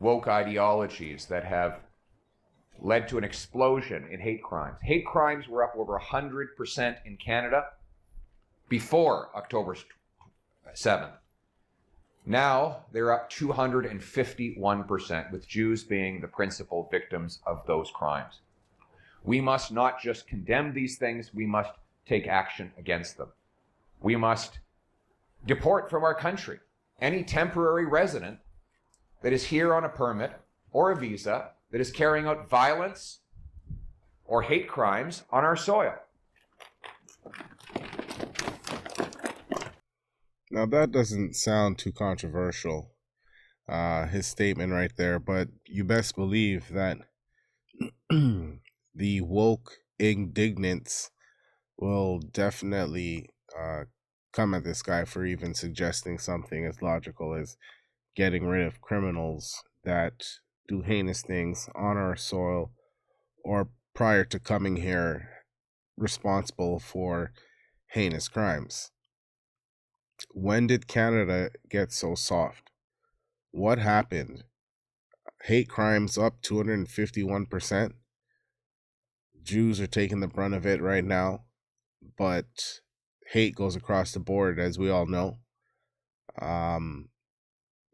woke ideologies that have led to an explosion in hate crimes. Hate crimes were up over 100% in Canada before October 7th. Now they're up 251%, with Jews being the principal victims of those crimes. We must not just condemn these things, we must take action against them. We must deport from our country any temporary resident that is here on a permit or a visa that is carrying out violence or hate crimes on our soil. Now that doesn't sound too controversial, his statement right there, but you best believe that the woke indignants will definitely come at this guy for even suggesting something as logical as getting rid of criminals that do heinous things on our soil or prior to coming here responsible for heinous crimes. When did Canada get so soft? What happened? Hate crimes up 251%. Jews are taking the brunt of it right now, but hate goes across the board, as we all know.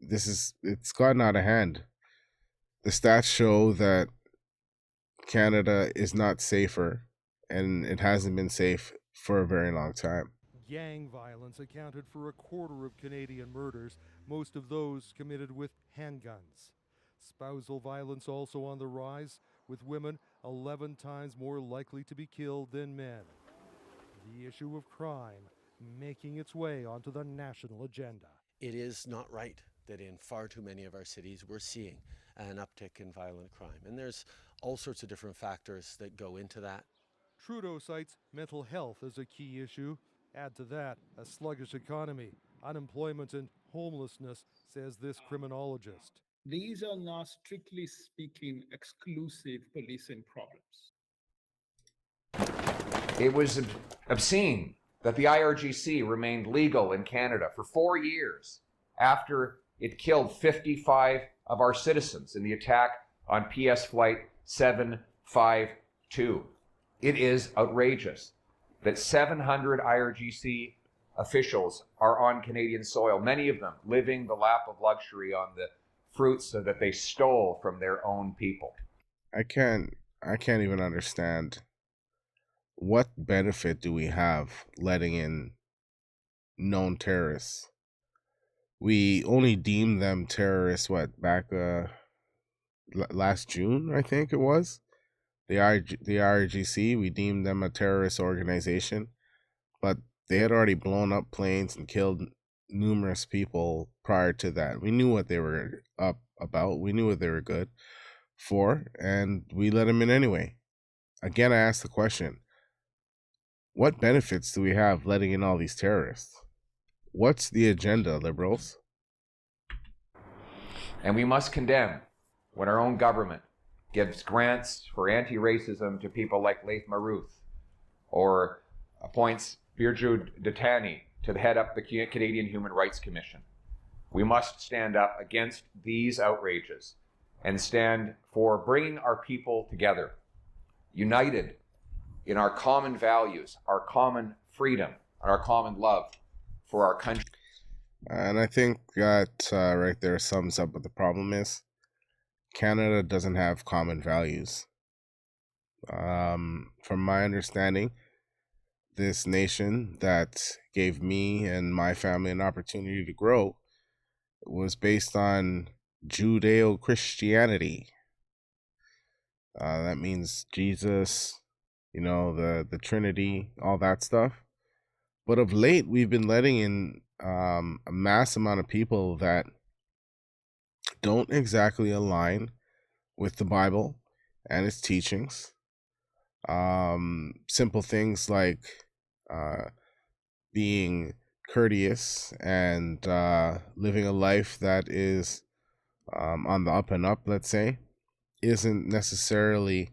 It's gotten out of hand. The stats show that Canada is not safer, and it hasn't been safe for a very long time. Gang violence accounted for a quarter of Canadian murders, most of those committed with handguns. Spousal violence also on the rise, with women 11 times more likely to be killed than men. The issue of crime making its way onto the national agenda. It is not right that in far too many of our cities we're seeing an uptick in violent crime. And there's all sorts of different factors that go into that. Trudeau cites mental health as a key issue. Add to that a sluggish economy, unemployment and homelessness, says this criminologist. These are not, strictly speaking, exclusive policing problems. It was obscene that the IRGC remained legal in Canada for 4 years after it killed 55 of our citizens in the attack on PS Flight 752. It is outrageous that 700 IRGC officials are on Canadian soil, many of them living the lap of luxury on the fruits that they stole from their own people. I can't even understand, what benefit do we have letting in known terrorists? We only deemed them terrorists back last June, I think it was. The IRGC, we deemed them a terrorist organization, but they had already blown up planes and killed numerous people prior to that. We knew what they were up about. We knew what they were good for, and we let them in anyway. Again, I asked the question, what benefits do we have letting in all these terrorists? What's the agenda, Liberals? And we must condemn when our own government gives grants for anti-racism to people like Leif Maruth, or appoints Birju Datani to head up the Canadian Human Rights Commission. We must stand up against these outrages and stand for bringing our people together, united in our common values, our common freedom, and our common love for our country. And I think that right there sums up what the problem is. Canada doesn't have common values. From my understanding, this nation that gave me and my family an opportunity to grow was based on Judeo-Christianity. That means Jesus, the Trinity, all that stuff. But of late, we've been letting in a mass amount of people that don't exactly align with the Bible and its teachings. Simple things like being courteous and living a life that is on the up and up, let's say, isn't necessarily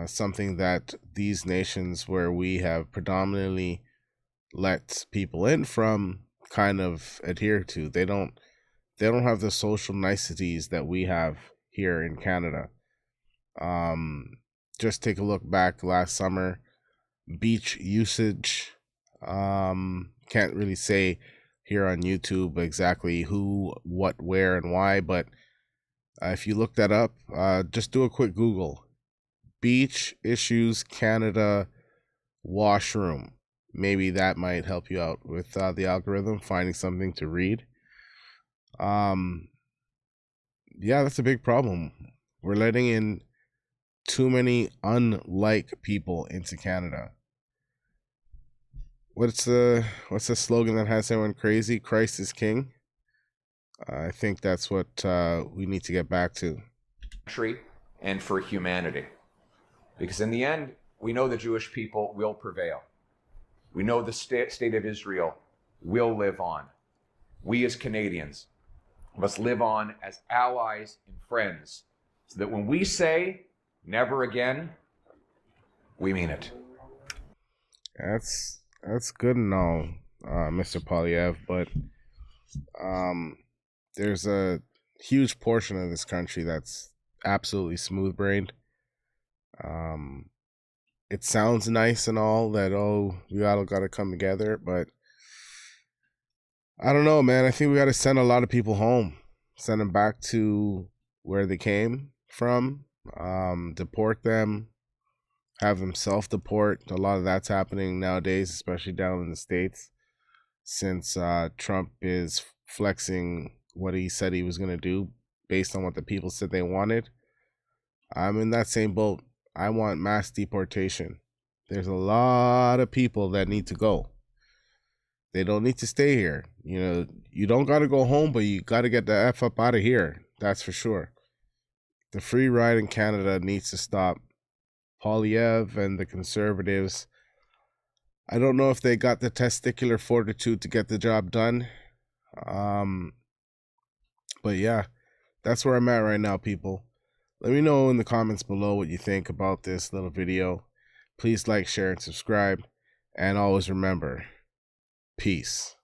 something that these nations where we have predominantly let people in from kind of adhere to. They they don't have the social niceties that we have here in Canada. Just take a look back last summer. Beach usage. Can't really say here on YouTube exactly who, what, where, and why, but if you look that up, just do a quick Google. Beach issues Canada washroom. Maybe that might help you out with the algorithm, finding something to read. Yeah, that's a big problem. We're letting in too many unlike people into Canada. What's the slogan that has everyone crazy? Christ is King. I think that's what we need to get back to. Country and for humanity. Because in the end, we know the Jewish people will prevail. We know the state of Israel will live on. We as Canadians must live on as allies and friends, so that when we say never again, we mean it. That's good and all, Mr. Polyev, but there's a huge portion of this country that's absolutely smooth-brained. It sounds nice and all that, oh, we all got to come together, but I don't know, man. I think we got to send a lot of people home, send them back to where they came from, deport them, have them self-deport. A lot of that's happening nowadays, especially down in the States, since Trump is flexing what he said he was going to do based on what the people said they wanted. I'm in that same boat. I want mass deportation. There's a lot of people that need to go. They don't need to stay here. You know, you don't got to go home, but you got to get the F up out of here. That's for sure. The free ride in Canada needs to stop. Polyev and the Conservatives, I don't know if they got the testicular fortitude to get the job done. But yeah, that's where I'm at right now, people. Let me know in the comments below what you think about this little video. Please like, share, and subscribe. And always remember, peace.